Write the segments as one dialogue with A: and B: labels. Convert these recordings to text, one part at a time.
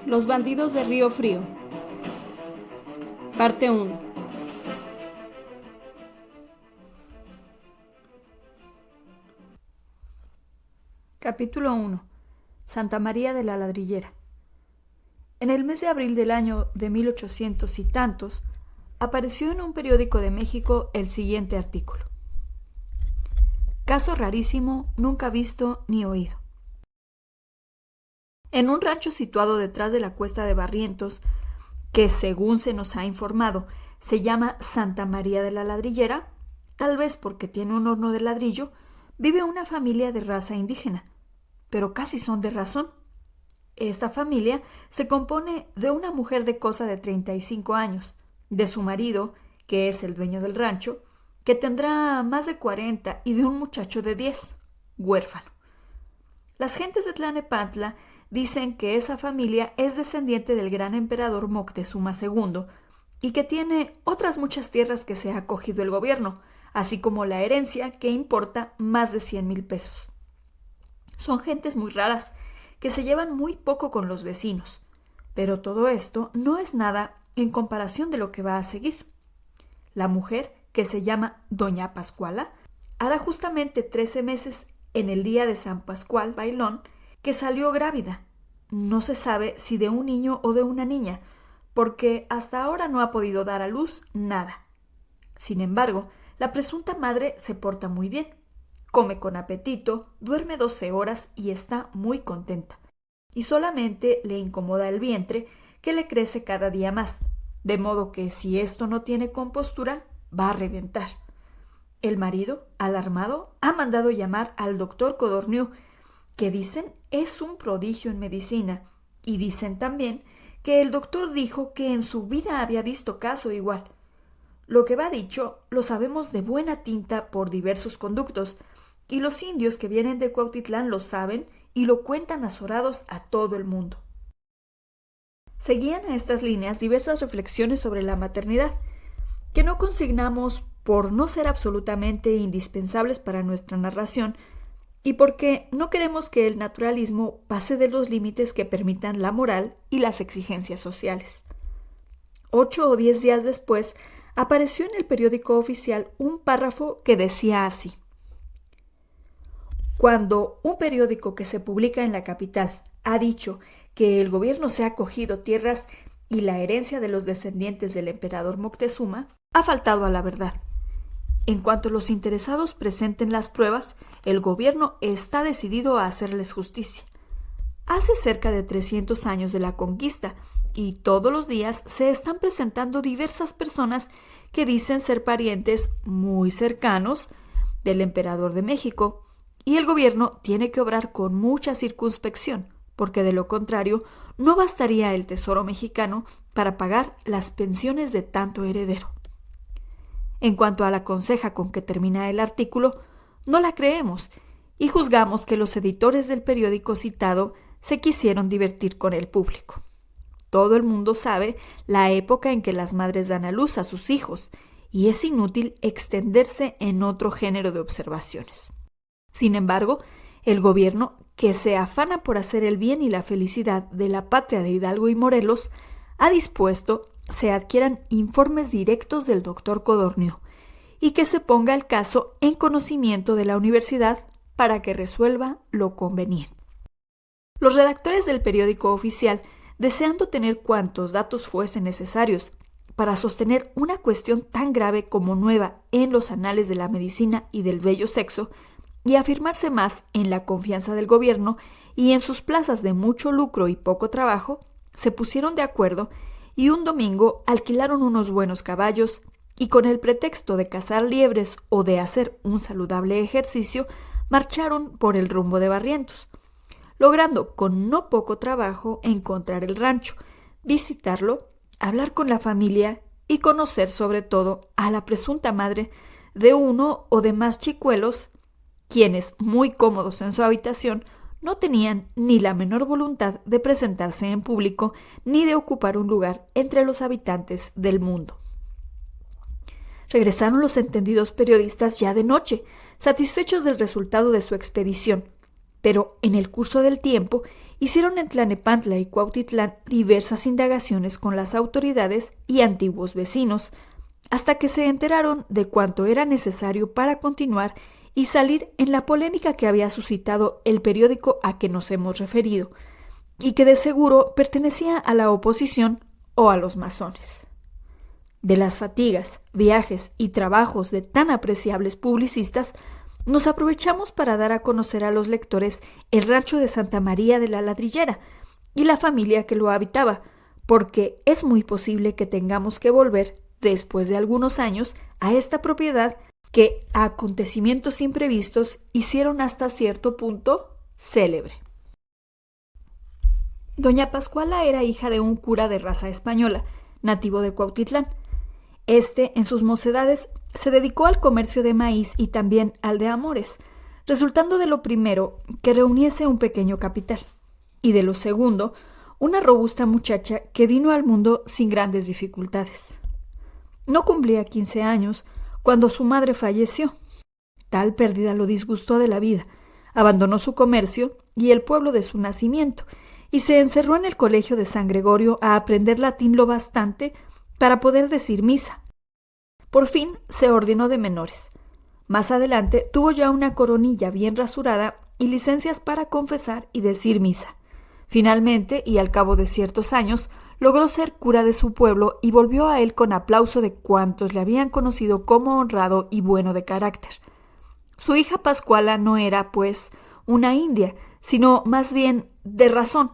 A: Los bandidos de Río Frío. Parte 1.
B: Capítulo 1. Santa María de la Ladrillera. En el mes de abril del año de 1800 y tantos, apareció en un periódico de México el siguiente artículo. Caso rarísimo, nunca visto ni oído. En un rancho situado detrás de la cuesta de Barrientos, que según se nos ha informado, se llama Santa María de la Ladrillera, tal vez porque tiene un horno de ladrillo, vive una familia de raza indígena, pero casi son de razón. Esta familia se compone de una mujer de cosa de 35 años, de su marido, que es el dueño del rancho, que tendrá más de 40, y de un muchacho de 10, huérfano. Las gentes de Tlanepantla dicen que esa familia es descendiente del gran emperador Moctezuma II y que tiene otras muchas tierras que se ha cogido el gobierno, así como la herencia que importa más de 100,000 pesos. Son gentes muy raras, que se llevan muy poco con los vecinos, pero todo esto no es nada en comparación de lo que va a seguir. La mujer, que se llama Doña Pascuala, hará justamente 13 meses en el día de San Pascual Bailón que salió grávida. No se sabe si de un niño o de una niña, porque hasta ahora no ha podido dar a luz nada. Sin embargo, la presunta madre se porta muy bien. Come con apetito, duerme 12 horas y está muy contenta. Y solamente le incomoda el vientre, que le crece cada día más, de modo que si esto no tiene compostura, va a reventar. El marido, alarmado, ha mandado llamar al doctor Codorniu, que dicen es un prodigio en medicina, y dicen también que el doctor dijo que en su vida había visto caso igual. Lo que va dicho lo sabemos de buena tinta por diversos conductos, y los indios que vienen de Cuautitlán lo saben y lo cuentan azorados a todo el mundo. Seguían a estas líneas diversas reflexiones sobre la maternidad, que no consignamos por no ser absolutamente indispensables para nuestra narración y porque no queremos que el naturalismo pase de los límites que permitan la moral y las exigencias sociales. 8 o 10 días después, apareció en el periódico oficial un párrafo que decía así: cuando un periódico que se publica en la capital ha dicho que el gobierno se ha cogido tierras y la herencia de los descendientes del emperador Moctezuma, ha faltado a la verdad. En cuanto los interesados presenten las pruebas, el gobierno está decidido a hacerles justicia. Hace cerca de 300 años de la conquista, y todos los días se están presentando diversas personas que dicen ser parientes muy cercanos del emperador de México, y el gobierno tiene que obrar con mucha circunspección, porque de lo contrario no bastaría el tesoro mexicano para pagar las pensiones de tanto heredero. En cuanto a la conseja con que termina el artículo, no la creemos y juzgamos que los editores del periódico citado se quisieron divertir con el público. Todo el mundo sabe la época en que las madres dan a luz a sus hijos y es inútil extenderse en otro género de observaciones. Sin embargo, el gobierno, que se afana por hacer el bien y la felicidad de la patria de Hidalgo y Morelos, ha dispuesto se adquieran informes directos del doctor Codorniu y que se ponga el caso en conocimiento de la universidad para que resuelva lo conveniente. Los redactores del periódico oficial, deseando tener cuantos datos fuesen necesarios para sostener una cuestión tan grave como nueva en los anales de la medicina y del bello sexo, y afirmarse más en la confianza del gobierno y en sus plazas de mucho lucro y poco trabajo, se pusieron de acuerdo y un domingo alquilaron unos buenos caballos y con el pretexto de cazar liebres o de hacer un saludable ejercicio, marcharon por el rumbo de Barrientos, logrando con no poco trabajo encontrar el rancho, visitarlo, hablar con la familia y conocer sobre todo a la presunta madre de uno o de más chicuelos, quienes, muy cómodos en su habitación, no tenían ni la menor voluntad de presentarse en público ni de ocupar un lugar entre los habitantes del mundo. Regresaron los entendidos periodistas ya de noche, satisfechos del resultado de su expedición, pero en el curso del tiempo hicieron en Tlanepantla y Cuautitlán diversas indagaciones con las autoridades y antiguos vecinos, hasta que se enteraron de cuánto era necesario para continuar y salir en la polémica que había suscitado el periódico a que nos hemos referido, y que de seguro pertenecía a la oposición o a los masones. De las fatigas, viajes y trabajos de tan apreciables publicistas, nos aprovechamos para dar a conocer a los lectores el rancho de Santa María de la Ladrillera y la familia que lo habitaba, porque es muy posible que tengamos que volver, después de algunos años, a esta propiedad que acontecimientos imprevistos hicieron hasta cierto punto célebre. Doña Pascuala era hija de un cura de raza española, nativo de Cuautitlán. En sus mocedades, se dedicó al comercio de maíz y también al de amores, resultando de lo primero que reuniese un pequeño capital, y de lo segundo, una robusta muchacha que vino al mundo sin grandes dificultades. No cumplía 15 años cuando su madre falleció. Tal pérdida lo disgustó de la vida, abandonó su comercio y el pueblo de su nacimiento, y se encerró en el colegio de San Gregorio a aprender latín lo bastante para poder decir misa. Por fin se ordenó de menores. Más adelante tuvo ya una coronilla bien rasurada y licencias para confesar y decir misa. Finalmente, y al cabo de ciertos años, logró ser cura de su pueblo y volvió a él con aplauso de cuantos le habían conocido como honrado y bueno de carácter. Su hija Pascuala no era, pues, una india, sino más bien de razón,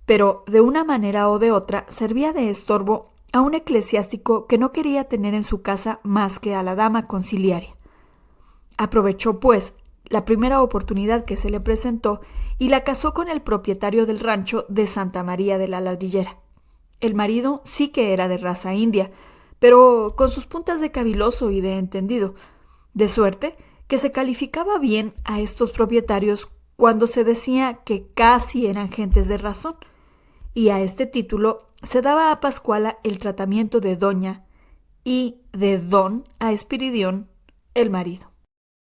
B: pero de una manera o de otra servía de estorbo a un eclesiástico que no quería tener en su casa más que a la dama conciliaria. Aprovechó, pues, la primera oportunidad que se le presentó y la casó con el propietario del rancho de Santa María de la Ladrillera. El marido sí que era de raza india, pero con sus puntas de caviloso y de entendido, de suerte que se calificaba bien a estos propietarios cuando se decía que casi eran gentes de razón, y a este título se daba a Pascuala el tratamiento de doña y de don a Espiridión, el marido.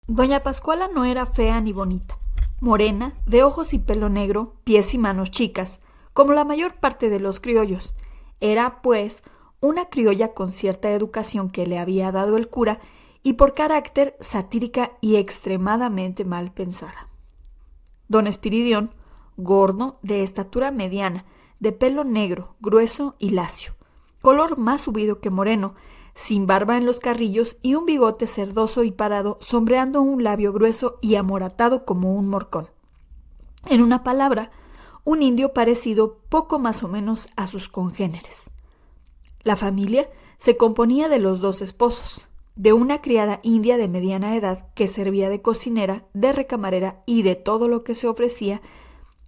B: Doña Pascuala no era fea ni bonita, morena, de ojos y pelo negro, pies y manos chicas, como la mayor parte de los criollos. Era, pues, una criolla con cierta educación que le había dado el cura y por carácter satírica y extremadamente mal pensada. Don Espiridión, gordo, de estatura mediana, de pelo negro, grueso y lacio, color más subido que moreno, sin barba en los carrillos y un bigote cerdoso y parado, sombreando un labio grueso y amoratado como un morcón. En una palabra, un indio parecido poco más o menos a sus congéneres. La familia se componía de los dos esposos, de una criada india de mediana edad que servía de cocinera, de recamarera y de todo lo que se ofrecía,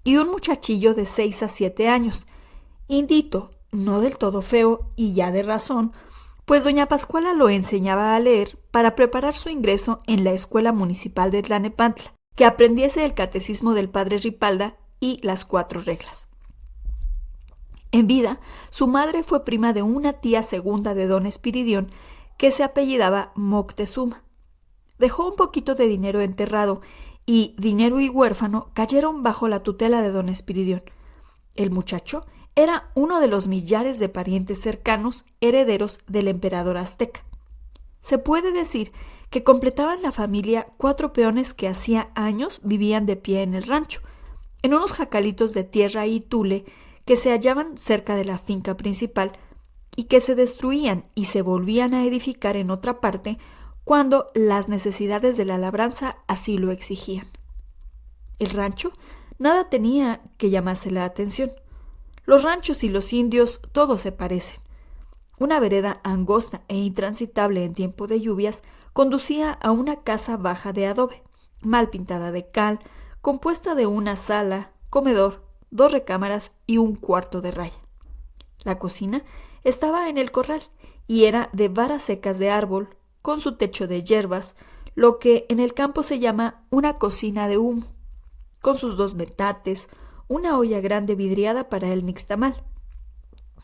B: y un muchachillo de 6 a 7 años, indito, no del todo feo y ya de razón, pues doña Pascuala lo enseñaba a leer para preparar su ingreso en la escuela municipal de Tlanepantla, que aprendiese el catecismo del padre Ripalda y las 4 reglas. En vida, su madre fue prima de una tía segunda de don Espiridión que se apellidaba Moctezuma. Dejó un poquito de dinero enterrado y dinero y huérfano cayeron bajo la tutela de don Espiridión. El muchacho era uno de los millares de parientes cercanos herederos del emperador azteca. Se puede decir que completaban la familia 4 peones que hacía años vivían de pie en el rancho, en unos jacalitos de tierra y tule que se hallaban cerca de la finca principal y que se destruían y se volvían a edificar en otra parte cuando las necesidades de la labranza así lo exigían. El rancho nada tenía que llamarse la atención. Los ranchos y los indios todos se parecen. Una vereda angosta e intransitable en tiempo de lluvias conducía a una casa baja de adobe, mal pintada de cal, compuesta de una sala, comedor, 2 recámaras y un cuarto de raya. La cocina estaba en el corral y era de varas secas de árbol, con su techo de hierbas, lo que en el campo se llama una cocina de humo, con sus 2 metates, una olla grande vidriada para el nixtamal,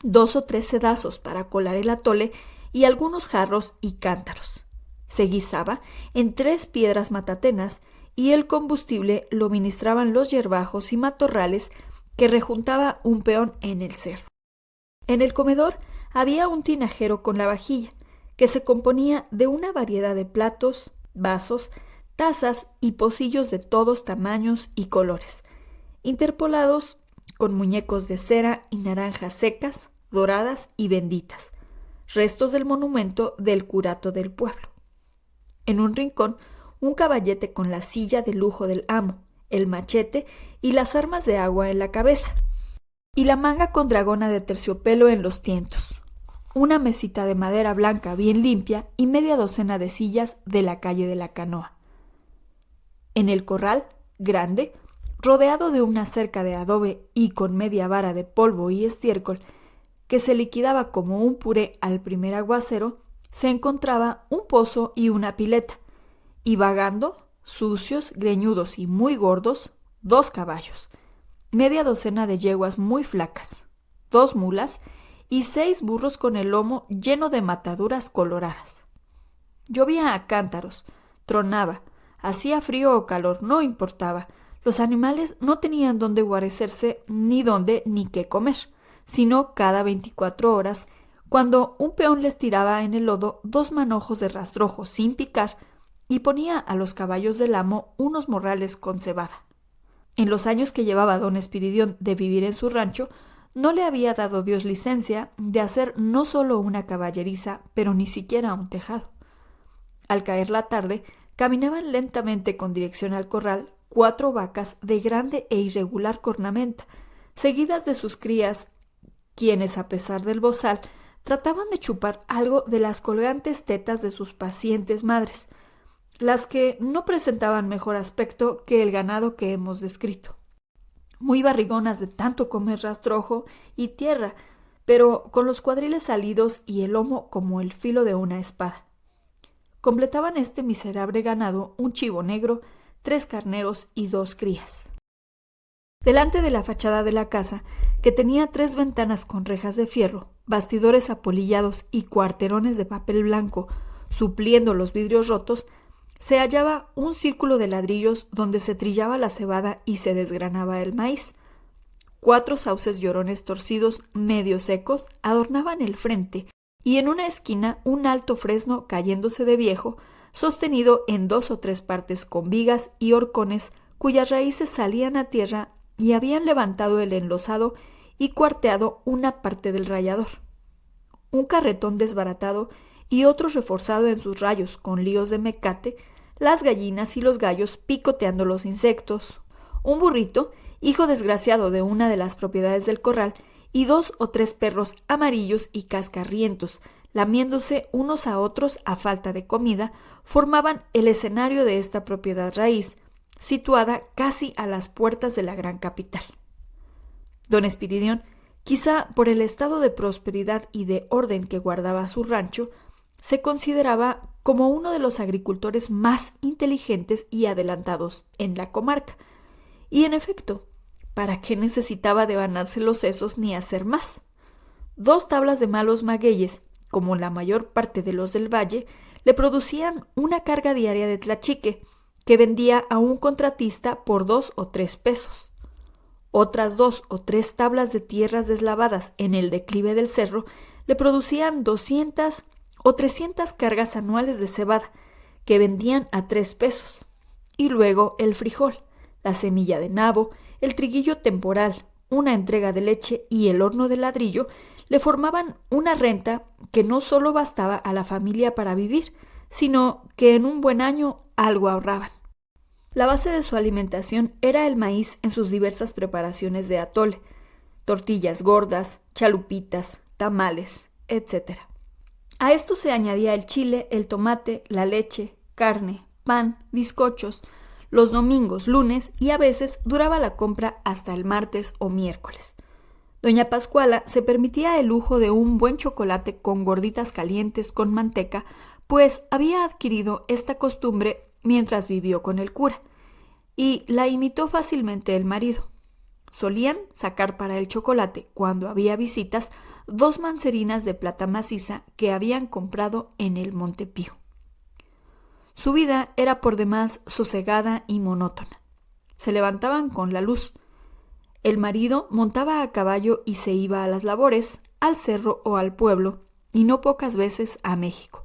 B: 2 o 3 sedazos para colar el atole y algunos jarros y cántaros. Se guisaba en 3 piedras matatenas y el combustible lo ministraban los hierbajos y matorrales que rejuntaba un peón en el cerro. En el comedor había un tinajero con la vajilla, que se componía de una variedad de platos, vasos, tazas y pocillos de todos tamaños y colores, interpolados con muñecos de cera y naranjas secas, doradas y benditas, restos del monumento del curato del pueblo. En un rincón, un caballete con la silla de lujo del amo, el machete y las armas de agua en la cabeza, y la manga con dragona de terciopelo en los tientos, una mesita de madera blanca bien limpia y media docena de sillas de la calle de la Canoa. En el corral, grande, rodeado de una cerca de adobe y con media vara de polvo y estiércol, que se liquidaba como un puré al primer aguacero, se encontraba un pozo y una pileta, y vagando, sucios, greñudos y muy gordos, 2 caballos, media docena de yeguas muy flacas, 2 mulas y 6 burros con el lomo lleno de mataduras coloradas. Llovía a cántaros, tronaba, hacía frío o calor, no importaba. Los animales no tenían dónde guarecerse ni dónde ni qué comer, sino cada 24 horas, cuando un peón les tiraba en el lodo 2 manojos de rastrojo sin picar y ponía a los caballos del amo unos morrales con cebada. En los años que llevaba don Espiridión de vivir en su rancho, no le había dado Dios licencia de hacer no solo una caballeriza, pero ni siquiera un tejado. Al caer la tarde, caminaban lentamente con dirección al corral 4 vacas de grande e irregular cornamenta, seguidas de sus crías, quienes, a pesar del bozal, trataban de chupar algo de las colgantes tetas de sus pacientes madres, las que no presentaban mejor aspecto que el ganado que hemos descrito. Muy barrigonas de tanto comer rastrojo y tierra, pero con los cuadriles salidos y el lomo como el filo de una espada. Completaban este miserable ganado un chivo negro, 3 carneros y 2 crías. Delante de la fachada de la casa, que tenía 3 ventanas con rejas de fierro, bastidores apolillados y cuarterones de papel blanco, supliendo los vidrios rotos, se hallaba un círculo de ladrillos donde se trillaba la cebada y se desgranaba el maíz. 4 sauces llorones torcidos, medio secos, adornaban el frente, y en una esquina un alto fresno cayéndose de viejo, sostenido en 2 o 3 partes con vigas y horcones cuyas raíces salían a tierra y habían levantado el enlosado y cuarteado una parte del rallador. Un carretón desbaratado y otro reforzado en sus rayos con líos de mecate, las gallinas y los gallos picoteando los insectos, un burrito, hijo desgraciado de una de las propiedades del corral, y 2 o 3 perros amarillos y cascarrientos, lamiéndose unos a otros a falta de comida, formaban el escenario de esta propiedad raíz, situada casi a las puertas de la gran capital. Don Espiridión, quizá por el estado de prosperidad y de orden que guardaba su rancho, se consideraba como uno de los agricultores más inteligentes y adelantados en la comarca. Y en efecto, ¿para qué necesitaba devanarse los sesos ni hacer más? 2 tablas de malos magueyes, como la mayor parte de los del valle, le producían una carga diaria de tlachique, que vendía a un contratista por 2 o 3 pesos. Otras 2 o 3 tablas de tierras deslavadas en el declive del cerro le producían 200 o 300 cargas anuales de cebada, que vendían a 3 pesos. Y luego el frijol, la semilla de nabo, el triguillo temporal, una entrega de leche y el horno de ladrillo le formaban una renta que no solo bastaba a la familia para vivir, sino que en un buen año algo ahorraban. La base de su alimentación era el maíz en sus diversas preparaciones de atole, tortillas gordas, chalupitas, tamales, etc. A esto se añadía el chile, el tomate, la leche, carne, pan, bizcochos, los domingos, lunes y a veces duraba la compra hasta el martes o miércoles. Doña Pascuala se permitía el lujo de un buen chocolate con gorditas calientes con manteca, pues había adquirido esta costumbre mientras vivió con el cura, y la imitó fácilmente el marido. Solían sacar para el chocolate, cuando había visitas, 2 mancerinas de plata maciza que habían comprado en el Montepío. Su vida era por demás sosegada y monótona. Se levantaban con la luz. El marido montaba a caballo y se iba a las labores, al cerro o al pueblo, y no pocas veces a México.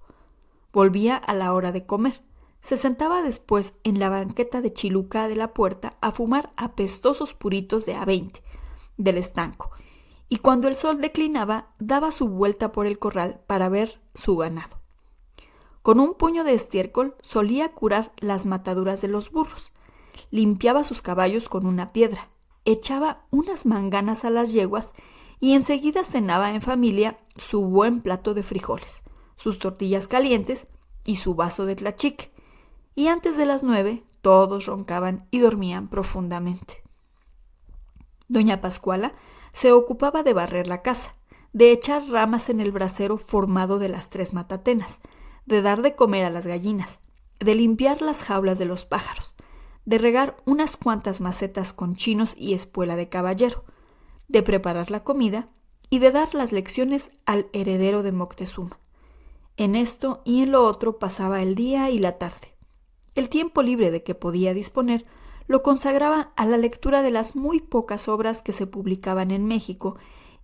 B: Volvía a la hora de comer. Se sentaba después en la banqueta de chiluca de la puerta a fumar apestosos puritos de A20 del estanco, y cuando el sol declinaba daba su vuelta por el corral para ver su ganado. Con un puño de estiércol solía curar las mataduras de los burros, limpiaba sus caballos con una piedra, echaba unas manganas a las yeguas y enseguida cenaba en familia su buen plato de frijoles, sus tortillas calientes y su vaso de tlachique, y antes de las 9 todos roncaban y dormían profundamente. Doña Pascuala se ocupaba de barrer la casa, de echar ramas en el brasero formado de las 3 matatenas, de dar de comer a las gallinas, de limpiar las jaulas de los pájaros, de regar unas cuantas macetas con chinos y espuela de caballero, de preparar la comida y de dar las lecciones al heredero de Moctezuma. En esto y en lo otro pasaba el día y la tarde. El tiempo libre de que podía disponer lo consagraba a la lectura de las muy pocas obras que se publicaban en México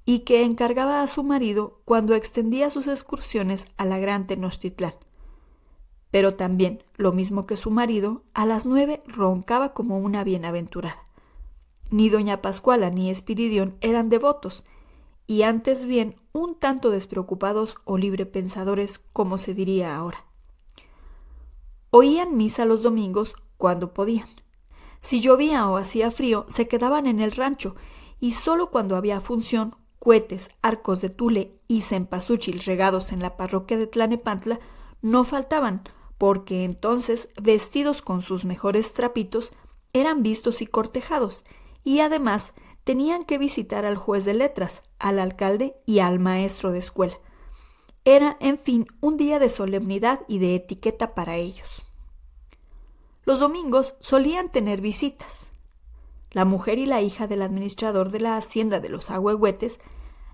B: y que encargaba a su marido cuando extendía sus excursiones a la Gran Tenochtitlán. Pero también, lo mismo que su marido, a las 9 roncaba como una bienaventurada. Ni doña Pascuala ni Espiridión eran devotos, y antes bien un tanto despreocupados o librepensadores, como se diría ahora. Oían misa los domingos cuando podían. Si llovía o hacía frío, se quedaban en el rancho, y sólo cuando había función, cohetes, arcos de tule y cempasúchil regados en la parroquia de Tlanepantla no faltaban, porque entonces, vestidos con sus mejores trapitos, eran vistos y cortejados, y además tenían que visitar al juez de letras, al alcalde y al maestro de escuela. Era, en fin, un día de solemnidad y de etiqueta para ellos. Los domingos solían tener visitas. La mujer y la hija del administrador de la hacienda de los Ahuehuetes,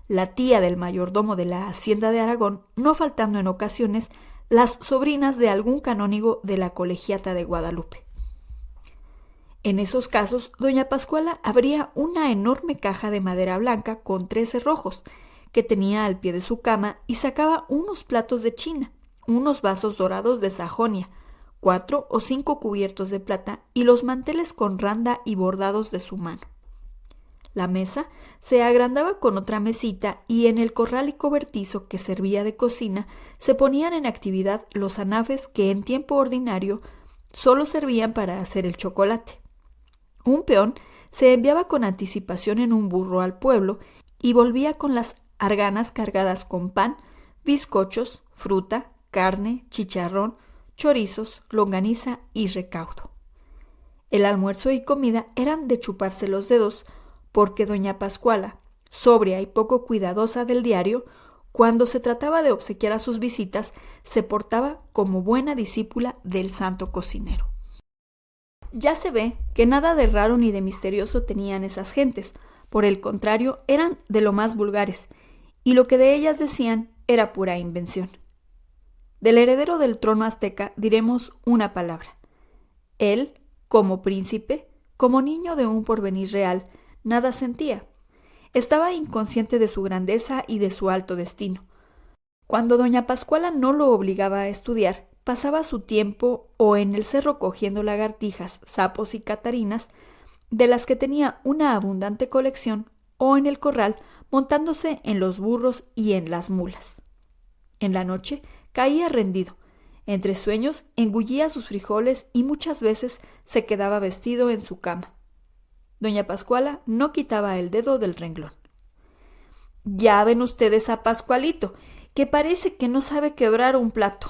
B: la tía del mayordomo de la hacienda de Aragón, no faltando en ocasiones las sobrinas de algún canónigo de la colegiata de Guadalupe. En esos casos, doña Pascuala abría una enorme caja de madera blanca con 3 cerrojos que tenía al pie de su cama y sacaba unos platos de China, unos vasos dorados de Sajonia, 4 o 5 cubiertos de plata y los manteles con randa y bordados de su mano. La mesa se agrandaba con otra mesita y en el corral y cobertizo que servía de cocina se ponían en actividad los anafes que en tiempo ordinario solo servían para hacer el chocolate. Un peón se enviaba con anticipación en un burro al pueblo y volvía con las arganas cargadas con pan, bizcochos, fruta, carne, chicharrón, chorizos, longaniza y recaudo. El almuerzo y comida eran de chuparse los dedos, porque doña Pascuala, sobria y poco cuidadosa del diario, cuando se trataba de obsequiar a sus visitas, se portaba como buena discípula del santo cocinero. Ya se ve que nada de raro ni de misterioso tenían esas gentes, por el contrario, eran de lo más vulgares, y lo que de ellas decían era pura invención. Del heredero del trono azteca diremos una palabra. Él, como príncipe, como niño de un porvenir real, nada sentía. Estaba inconsciente de su grandeza y de su alto destino. Cuando doña Pascuala no lo obligaba a estudiar, pasaba su tiempo o en el cerro cogiendo lagartijas, sapos y catarinas, de las que tenía una abundante colección, o en el corral montándose en los burros y en las mulas. En la noche caía rendido. Entre sueños engullía sus frijoles y muchas veces se quedaba vestido en su cama. Doña Pascuala no quitaba el dedo del renglón. «Ya ven ustedes a Pascualito, que parece que no sabe quebrar un plato»,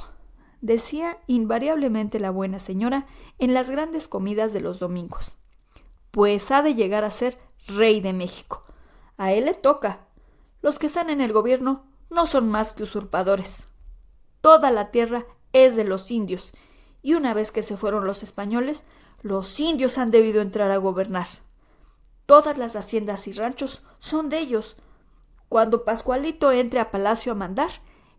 B: decía invariablemente la buena señora en las grandes comidas de los domingos. «Pues ha de llegar a ser rey de México. A él le toca. Los que están en el gobierno no son más que usurpadores. Toda la tierra es de los indios, y una vez que se fueron los españoles, los indios han debido entrar a gobernar. Todas las haciendas y ranchos son de ellos. Cuando Pascualito entre a palacio a mandar,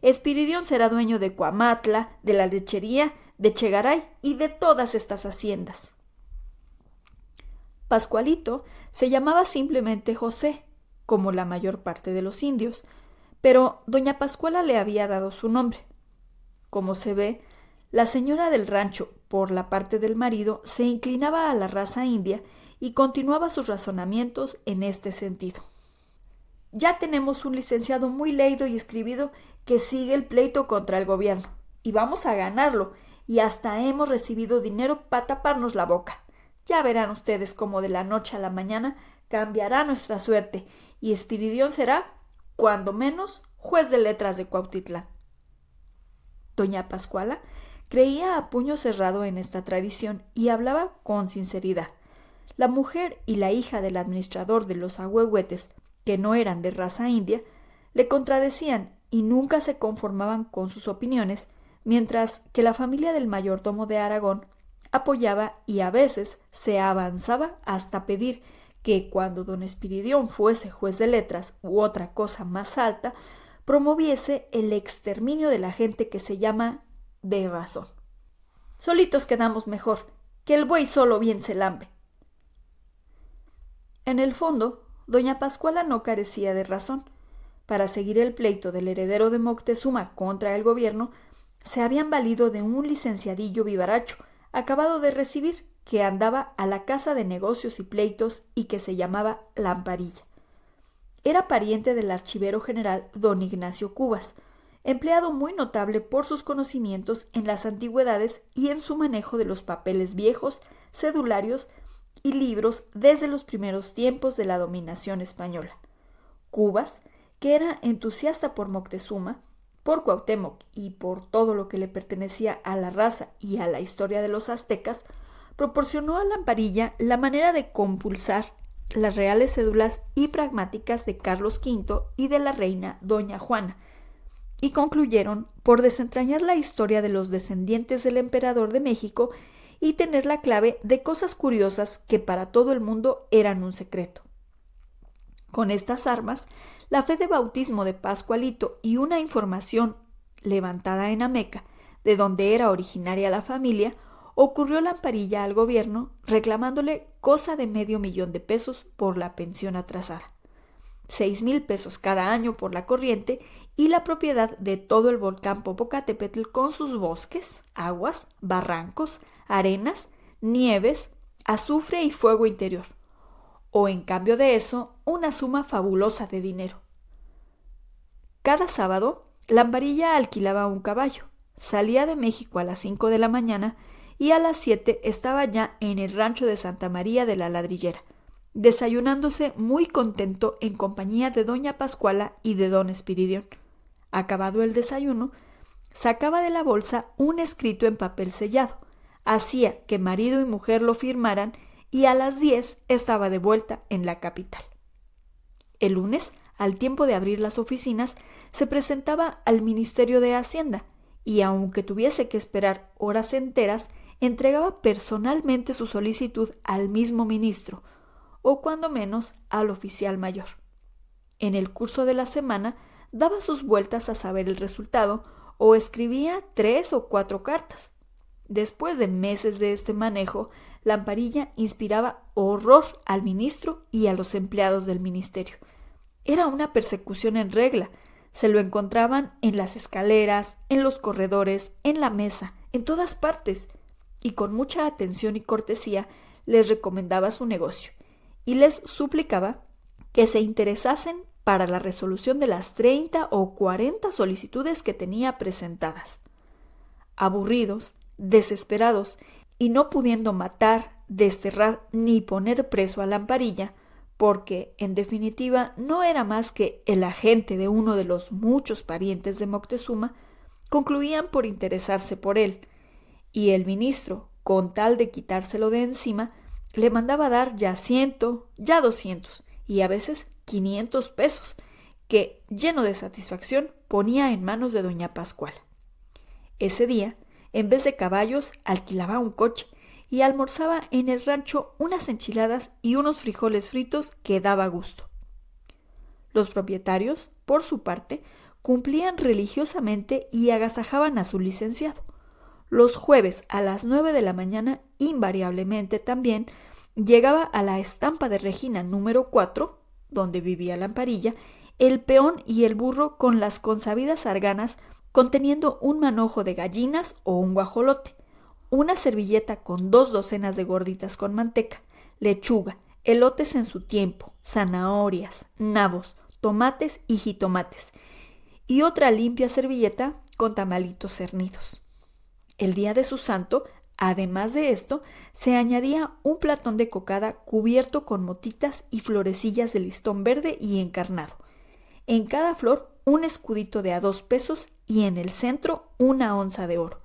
B: Espiridión será dueño de Cuamatla, de la lechería, de Chegaray y de todas estas haciendas. Pascualito se llamaba simplemente José, como la mayor parte de los indios, pero doña Pascuala le había dado su nombre. Como se ve, la señora del rancho, por la parte del marido, se inclinaba a la raza india y continuaba sus razonamientos en este sentido. Ya tenemos un licenciado muy leído y escribido que sigue el pleito contra el gobierno, y vamos a ganarlo, y hasta hemos recibido dinero para taparnos la boca. Ya verán ustedes cómo de la noche a la mañana cambiará nuestra suerte, y Espiridión será, cuando menos, juez de letras de Cuautitlán. Doña Pascuala creía a puño cerrado en esta tradición y hablaba con sinceridad. La mujer y la hija del administrador de los Ahuehuetes, que no eran de raza india, le contradecían y nunca se conformaban con sus opiniones, mientras que la familia del mayordomo de Aragón apoyaba y a veces se avanzaba hasta pedir que cuando don Espiridión fuese juez de letras u otra cosa más alta, promoviese el exterminio de la gente que se llama de razón. Solitos quedamos mejor, que el buey solo bien se lambe. En el fondo, doña Pascuala no carecía de razón. Para seguir el pleito del heredero de Moctezuma contra el gobierno, se habían valido de un licenciadillo vivaracho, acabado de recibir, que andaba a la casa de negocios y pleitos y que se llamaba Lamparilla. Era pariente del archivero general don Ignacio Cubas, empleado muy notable por sus conocimientos en las antigüedades y en su manejo de los papeles viejos, cedularios y libros desde los primeros tiempos de la dominación española. Cubas, que era entusiasta por Moctezuma, por Cuauhtémoc y por todo lo que le pertenecía a la raza y a la historia de los aztecas, proporcionó a Lamparilla la manera de compulsar las reales cédulas y pragmáticas de Carlos V y de la reina doña Juana, y concluyeron por desentrañar la historia de los descendientes del emperador de México y tener la clave de cosas curiosas que para todo el mundo eran un secreto. Con estas armas, la fe de bautismo de Pascualito y una información levantada en Ameca, de donde era originaria la familia, ocurrió Lamparilla al gobierno reclamándole cosa de $500,000 de pesos por la pensión atrasada, 6,000 pesos cada año por la corriente y la propiedad de todo el volcán Popocatépetl con sus bosques, aguas, barrancos, arenas, nieves, azufre y fuego interior, o en cambio de eso, una suma fabulosa de dinero. Cada sábado, Lamparilla alquilaba un caballo, salía de México a las 5 de la mañana y a las 7 estaba ya en el rancho de Santa María de la Ladrillera, desayunándose muy contento en compañía de doña Pascuala y de don Espiridión. Acabado el desayuno, sacaba de la bolsa un escrito en papel sellado, hacía que marido y mujer lo firmaran y a las 10 estaba de vuelta en la capital. El lunes, al tiempo de abrir las oficinas, se presentaba al Ministerio de Hacienda y, aunque tuviese que esperar horas enteras, entregaba personalmente su solicitud al mismo ministro, o cuando menos al oficial mayor. En el curso de la semana daba sus vueltas a saber el resultado o escribía 3 o 4 cartas. Después de meses de este manejo, Lamparilla inspiraba horror al ministro y a los empleados del ministerio. Era una persecución en regla. Se lo encontraban en las escaleras, en los corredores, en la mesa, en todas partes, y con mucha atención y cortesía les recomendaba su negocio y les suplicaba que se interesasen para la resolución de las 30 o 40 solicitudes que tenía presentadas. Aburridos, desesperados y no pudiendo matar, desterrar ni poner preso a Lamparilla, porque, en definitiva, no era más que el agente de uno de los muchos parientes de Moctezuma, concluían por interesarse por él, y el ministro, con tal de quitárselo de encima, le mandaba dar ya 100, ya 200 y a veces 500 pesos, que, lleno de satisfacción, ponía en manos de doña Pascuala. Ese día, en vez de caballos, alquilaba un coche y almorzaba en el rancho unas enchiladas y unos frijoles fritos que daba gusto. Los propietarios, por su parte, cumplían religiosamente y agasajaban a su licenciado. Los jueves a las 9 de la mañana, invariablemente también, llegaba a la estampa de Regina número 4, donde vivía Lamparilla, el peón y el burro con las consabidas arganas conteniendo un manojo de gallinas o un guajolote, una servilleta con 2 docenas de gorditas con manteca, lechuga, elotes en su tiempo, zanahorias, nabos, tomates y jitomates, y otra limpia servilleta con tamalitos cernidos. El día de su santo, además de esto, se añadía un platón de cocada cubierto con motitas y florecillas de listón verde y encarnado. En cada flor un escudito de a 2 pesos y en el centro una onza de oro.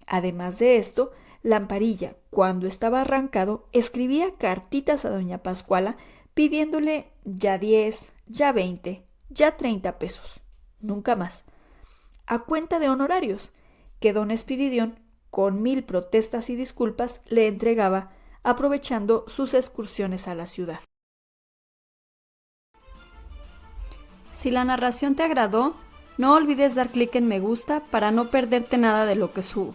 B: Además de esto, Lamparilla, cuando estaba arrancado, escribía cartitas a doña Pascuala pidiéndole ya 10, ya 20, ya 30 pesos. Nunca más. A cuenta de honorarios, que don Espiridión, con 1000 protestas y disculpas, le entregaba, aprovechando sus excursiones a la ciudad.
A: Si la narración te agradó, no olvides dar clic en me gusta para no perderte nada de lo que subo.